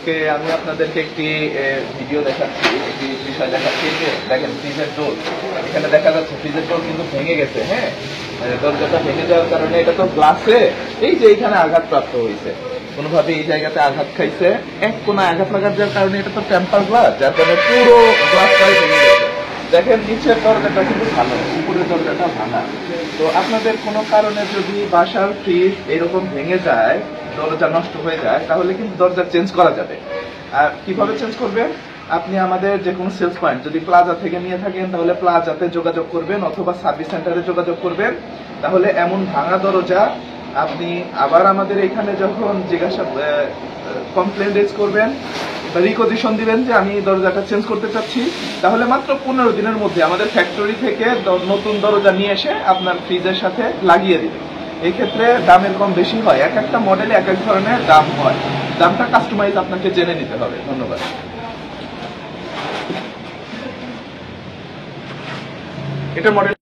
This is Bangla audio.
আজকে আমি আপনাদেরকে একটি ভিডিও দেখাচ্ছি, একটি বিষয় দেখাচ্ছি। যে দেখেন ফ্রিজের ডোর, এখানে দেখা যাচ্ছে ফ্রিজের ডোর কিন্তু ভেঙে গেছে। হ্যাঁ, দরজাটা ভেঙে যাওয়ার কারণে এটা তো গ্লাসে, এই যে এখানে আঘাতপ্রাপ্ত হয়েছে, কোনোভাবে এই জায়গাতে আঘাত খাইছে, এক কোনা আঘাত লাগার যার কারণে এটা তো টেম্পার গ্লাস, যার কারণে পুরো গ্লাসটাই ভেঙে গেছে। দেখেন নিচের দরজাটা কিন্তু ভালো, উপরের দরজাটা ভাঙা। তো আপনাদের কোনো কারণে যদি বাসার ফ্রিজ এরকম ভেঙে যায়, দরজা নষ্ট হয়ে যায়, তাহলে কিন্তু দরজা চেঞ্জ করা যাবে। আর কিভাবে চেঞ্জ করবেন? আপনি আমাদের যে কোনো সেলস পয়েন্ট যদি প্লাজা থেকে নিয়ে থাকেন, তাহলে প্লাজাতে যোগাযোগ করবেন অথবা সার্ভিস সেন্টারে যোগাযোগ করবেন। তাহলে এমন ভাঙা দরজা আপনি আবার আমাদের এখানে যখন জিজ্ঞাসা কমপ্লেন রেজ করবেন বা রিকোজিশন দিবেন যে আমি দরজাটা চেঞ্জ করতে চাচ্ছি, তাহলে মাত্র 15 দিনের মধ্যে আমাদের ফ্যাক্টরি থেকে নতুন দরজা নিয়ে এসে আপনার ফ্রিজের সাথে লাগিয়ে দিবে। এই ক্ষেত্রে দামের কম বেশি হয়, এক একটা মডেলে এক এক ধরনের দাম হয়। দামটা কাস্টমাইজ আপনাকে জেনে নিতে হবে। ধন্যবাদ। এটা মডেল